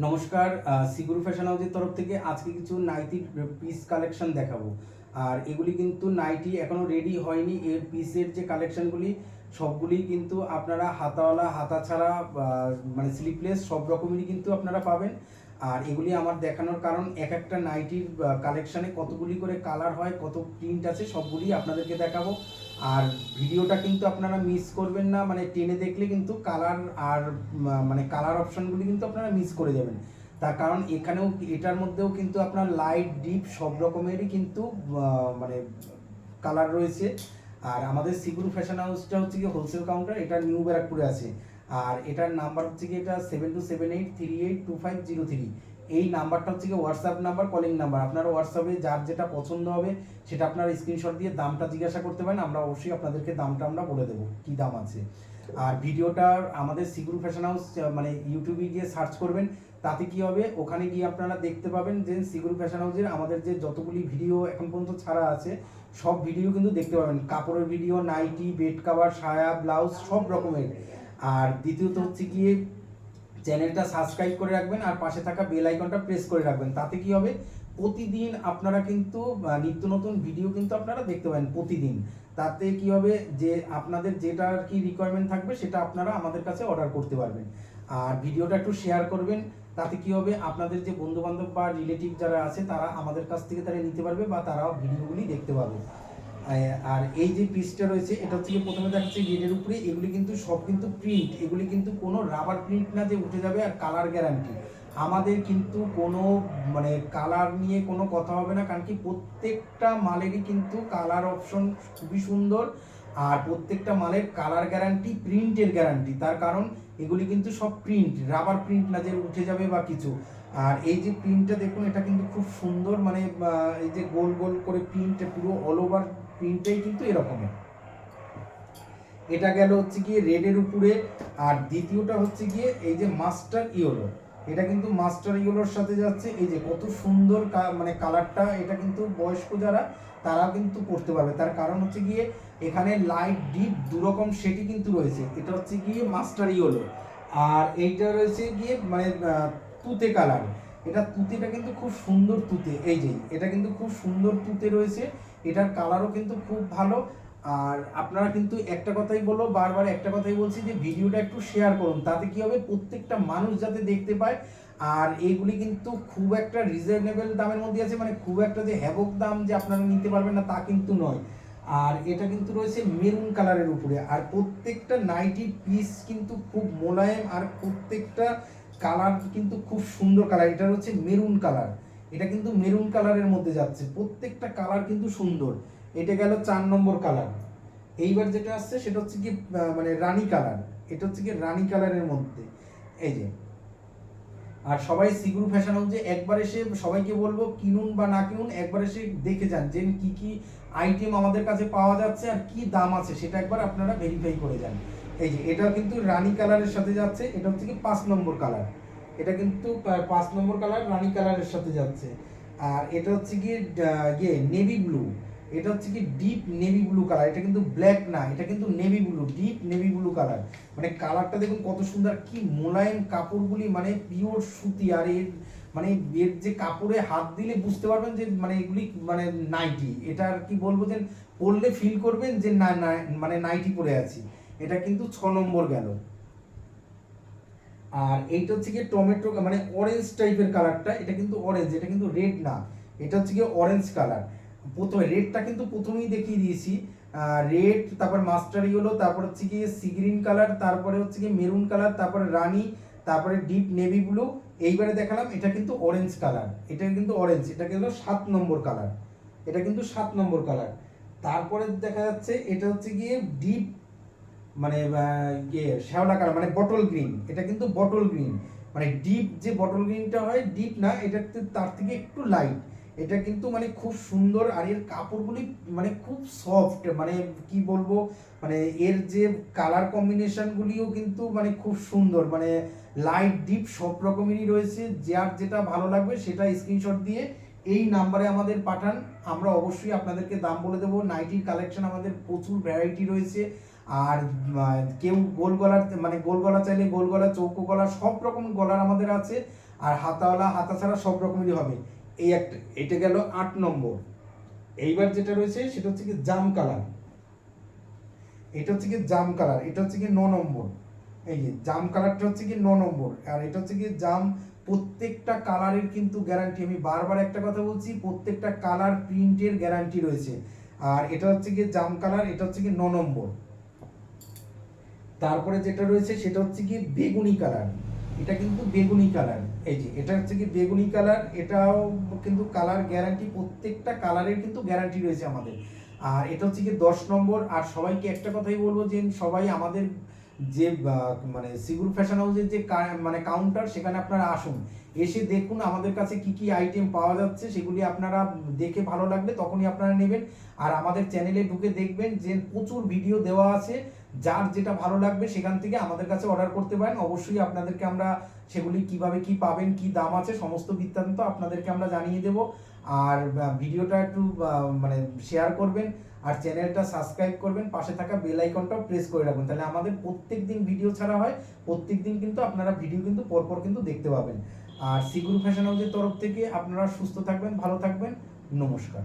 নমস্কার, সিগুরু ফ্যাশন হাউসের তরফ থেকে আজকে কিছু নাইটির পিস কালেকশন দেখাবো। আর এগুলি কিন্তু নাইটি এখনও রেডি হয়নি। এর পিসের যে কালেকশনগুলি সবগুলি কিন্তু আপনারা হাতাওয়ালা, হাতা ছাড়া, মানে স্লিপলেস সব রকমেরই কিন্তু আপনারা পাবেন। আর এগুলি আমার দেখানোর কারণ এক একটা নাইটির কালেকশানে কতগুলি করে কালার হয়, কত প্রিন্ট আছে, সবগুলি আপনাদেরকে দেখাবো। আর ভিডিওটা কিন্তু আপনারা মিস করবেন না, মানে টেনে দেখলে কিন্তু কালার আর মানে কালার অপশানগুলি কিন্তু আপনারা মিস করে যাবেন। তার কারণ এখানেও এটার মধ্যেও কিন্তু আপনার লাইট ডিপ সব রকমেরই কিন্তু মানে কালার রয়েছে। আর আমাদের সিগুরু ফ্যাশন হাউসটা হচ্ছে কি হোলসেল কাউন্টার, এটা নিউ ব্যারাকপুরে আছে। আর এটার নাম্বার হচ্ছে কি এটা 7278382503। এই নাম্বারটা হচ্ছে কি হোয়াটসঅ্যাপ নাম্বার, কলিং নাম্বার। আপনারা হোয়াটসঅ্যাপে যার যেটা পছন্দ হবে সেটা আপনারা স্ক্রিনশট দিয়ে দামটা জিজ্ঞাসা করতে পারেন, আমরা অবশ্যই আপনাদেরকে দামটা আমরা বলে দেবো কী দাম আছে। আর ভিডিওটা আমাদের সিগুরু ফ্যাশন হাউস মানে ইউটিউবে গিয়ে সার্চ করবেন, তাতে কি হবে ওখানে গিয়ে আপনারা দেখতে পাবেন যে সিগুরু ফ্যাশন হাউসের আমাদের যে যতগুলি ভিডিও এখন পর্যন্ত ছাড়া আছে সব ভিডিও কিন্তু দেখতে পাবেন। কাপড়ের ভিডিও, নাইটি, বেড কাভার, সায়া, ব্লাউজ সব রকমের। আর দ্বিতীয়ত হচ্ছে গিয়ে চ্যানেলটা সাবস্ক্রাইব করে রাখবেন আর পাশে থাকা বেল আইকনটা প্রেস করে রাখবেন, তাতে কি হবে প্রতিদিন আপনারা কিন্তু নিত্য নতুন ভিডিও কিন্তু আপনারা দেখতে পাবেন প্রতিদিন। তাতে কি হবে যে আপনাদের যেটা আর কি রিকোয়ারমেন্ট থাকবে সেটা আপনারা আমাদের কাছে অর্ডার করতে পারবেন। আর ভিডিওটা একটু শেয়ার করবেন, তাতে কি হবে আপনাদের যে বন্ধু বান্ধব বা রিলেটিভ যারা আছে তারা আমাদের কাছ থেকে তারা নিতে পারবে বা তারাও ভিডিওগুলি দেখতে পাবে। আর এই যে পিসটা রয়েছে এটা হচ্ছে প্রথমে দেখাচ্ছে রেডের উপরে, এগুলি কিন্তু সব কিন্তু প্রিন্ট, এগুলি কিন্তু কোনো রাবার প্রিন্ট না যে উঠে যাবে। আর কালার গ্যারান্টি আমাদের কিন্তু কোনো মানে কালার নিয়ে কোনো কথা হবে না, কারণ কি প্রত্যেকটা মালেরই কিন্তু কালার অপশন খুবই সুন্দর। আর প্রত্যেকটা মালের কালার গ্যারান্টি, প্রিন্টের গ্যারান্টি, তার কারণ এগুলি কিন্তু সব প্রিন্ট, রাবার প্রিন্ট না যে উঠে যাবে বা কিছু। আর এই যে প্রিন্টটা দেখুন, এটা কিন্তু খুব সুন্দর, মানে এই যে গোল গোল করে প্রিন্ট, পুরো অল ওভার প্রিন্টটাই কিন্তু এরকমের। এটা গেল হচ্ছে গিয়ে রেডের উপরে। আর দ্বিতীয়টা হচ্ছে গিয়ে এই যে মাস্টার ইয়েলো, এটা কিন্তু মাস্টার ইয়েলোর সাথে যাচ্ছে। এই যে কত সুন্দর মানে কালারটা, এটা কিন্তু বয়স্ক যারা তারা কিন্তু পড়তে পারবে, তার কারণ হচ্ছে গিয়ে এখানে লাইট ডিপ দুরকম শেডই কিন্তু রয়েছে। এটা হচ্ছে গিয়ে মাস্টার ইয়েলো, আর এইটা রয়েছে গিয়ে মানে তুতে কালার। এটা তুতেটা কিন্তু খুব সুন্দর তুতে, এই যে এটা কিন্তু খুব সুন্দর তুতে রয়েছে, এটার কালারও কিন্তু খুব ভালো। আর আপনারা কিন্তু একটা কথাই বলো, বারবার একটা কথাই বলছি যে ভিডিওটা একটু শেয়ার করুন, তাতে কি হবে প্রত্যেকটা মানুষ যাতে দেখতে পায়। আর এইগুলি কিন্তু খুব একটা রিজনেবল দামের মধ্যে আছে, মানে খুব একটা যে হ্যাভক দাম যে আপনারা নিতে পারবেন না তা কিন্তু নয়। আর এটা কিন্তু রয়েছে মেরুন কালারের উপরে। আর প্রত্যেকটা নাইটি পিস কিন্তু খুব মোলায়েম, আর প্রত্যেকটা কালার কিন্তু খুব সুন্দর কালার। এটা হচ্ছে মেরুন কালার, এটা কিন্তু মেরুন কালারের মধ্যে যাচ্ছে, প্রত্যেকটা কালার কিন্তু সুন্দর। এটা গেল 4 নম্বর কালার। এইবার যেটা আসছে সেটা হচ্ছে কি মানে রানী কালার, এটা হচ্ছে কি রানী কালারের মধ্যে, এই যে। আর সবাই সিগুরু ফ্যাশন হাউসে একবার এসে, সবাইকে বলবো কিনুন বা না কিনুন, একবার এসে দেখে যান যে কি কি আইটেম আমাদের কাছে পাওয়া যাচ্ছে আর কি দাম আছে, সেটা একবার আপনারা ভেরিফাই করে যান। এই যে এটা কিন্তু রানী কালারের সাথে যাচ্ছে, এটা হচ্ছে কি 5 নম্বর কালার, এটা কিন্তু 5 নম্বর কালার রানী কালারের সাথে যাচ্ছে। আর এটা হচ্ছে কি নেভি ব্লু, এটা হচ্ছে কি ডিপ নেভি ব্লু কালার, এটা কিন্তু ব্ল্যাক না, এটা কিন্তু navy blue, deep navy blue colour. মানে কালারটা দেখুন কত সুন্দর, কি মোলায়েম কাপড়গুলি, মানে পিওর সুতি। আর এর মানে এর যে কাপড়ে হাত দিলে বুঝতে পারবেন যে মানে এগুলি মানে নাইটি, এটা আর কি বলবো যে পরলে ফিল করবেন যে না না মানে নাইটি পরে আছি। এটা কিন্তু 6 নম্বর গেল। আর এইটা হচ্ছে গিয়ে টমেটো মানে অরেঞ্জ টাইপের কালারটা, এটা কিন্তু অরেঞ্জ, এটা কিন্তু রেড না, এটা হচ্ছে গিয়ে অরেঞ্জ কালার। প্রথমে রেডটা কিন্তু প্রথমেই দেখিয়ে দিয়েছি, রেড, তারপর মাস্টার ইয়েলো, তারপর হচ্ছে গিয়ে সি গ্রিন কালার, তারপরে হচ্ছে গিয়ে মেরুন কালার, তারপরে রানী, তারপরে ডিপ নেভি ব্লু। এইবারে দেখালাম এটা কিন্তু অরেঞ্জ কালার, এটা কিন্তু অরেঞ্জ, এটা কিন্তু 7 নম্বর কালার, এটা কিন্তু 7 নম্বর কালার। তারপরে দেখা যাচ্ছে এটা হচ্ছে গিয়ে ডিপ মানে শ্যাওলা কালার, মানে বটল গ্রিন, এটা কিন্তু বটল গ্রিন, মানে ডিপ যে বটল গ্রিনটা হয় ডিপ না, এটা তার থেকে একটু লাইট। এটা কিন্তু মানে খুব সুন্দর, আর এর কাপড়গুলি মানে খুব সফট, মানে কি বলবো, মানে এর যে কালার কম্বিনেশনগুলিও কিন্তু মানে খুব সুন্দর, মানে লাইট ডিপ সব রকমেরই রয়েছে। যার যেটা ভালো লাগবে সেটা স্ক্রিনশট দিয়ে এই নাম্বারে আমাদের পাঠান, আমরা অবশ্যই আপনাদেরকে দাম বলে দেবো। নাইটির কালেকশন আমাদের প্রচুর ভ্যারাইটি রয়েছে। আর কেউ গোল গলার মানে গোল গলা চাইলে গোল গলা, চৌকো গলা, সব রকম গলার আমাদের আছে। আর হাতাওয়ালা হাতা ছাড়া সব রকমেরই হবে। এই একটা, এটা গেল 8 নম্বর। এইবার যেটা রয়েছে সেটা হচ্ছে কি জাম কালার, এটা হচ্ছে কি জাম কালার, এটা হচ্ছে কি 9 নম্বর। এই যে জাম কালারটা হচ্ছে কি 9 নম্বর, আর এটা হচ্ছে কি জাম। প্রত্যেকটা কালারের কিন্তু গ্যারান্টি, আমি বারবার একটা কথা বলছি, প্রত্যেকটা কালার প্রিন্টের গ্যারান্টি রয়েছে। আর এটা হচ্ছে কি জাম কালার, এটা হচ্ছে কি 9 নম্বর। তারপরে যেটা রয়েছে সেটা হচ্ছে কি বেগুনি কালার, এটা কিন্তু বেগুনি কালার। এই যে এটা হচ্ছে কি বেগুনি কালার, এটাও কিন্তু কালার গ্যারান্টি, প্রত্যেকটা কালারের কিন্তু গ্যারান্টি রয়েছে আমাদের। আর এটা হচ্ছে কি 10 নম্বর। আর সবাইকে একটা কথাই বলবো যে সবাই আমাদের যে মানে সিগুর ফ্যাশন হাউসের যে মানে কাউন্টার, সেখানে আপনারা আসুন, এসে দেখুন আমাদের কাছে কি কি আইটেম পাওয়া যাচ্ছে, সেগুলি আপনারা দেখে ভালো লাগবে তখনই আপনারা নেবেন। আর আমাদের চ্যানেলে ঢুকে দেখবেন যে প্রচুর ভিডিও দেওয়া আছে, যার যেটা ভালো লাগবে সেখান থেকে আমাদের কাছে অর্ডার করতে পারেন। অবশ্যই আপনাদেরকে আমরা সেগুলি কিভাবে কি পাবেন, কি দাম আছে, সমস্ত বৃত্তান্ত আপনাদেরকে আমরা জানিয়ে দেব। আর ভিডিওটা একটু মানে শেয়ার করবেন, আর চ্যানেলটা সাবস্ক্রাইব করবেন, পাশে থাকা বেল আইকনটাও প্রেস করে রাখবেন, তাহলে আমাদের প্রত্যেক দিন ভিডিও ছাড়া হয়, প্রত্যেক দিন কিন্তু আপনারা ভিডিও কিন্তু পরপর কিন্তু দেখতে পাবেন। আর সিগুর ফ্যাশন হাউসের তরফ থেকে আপনারা সুস্থ থাকবেন, ভালো থাকবেন, নমস্কার।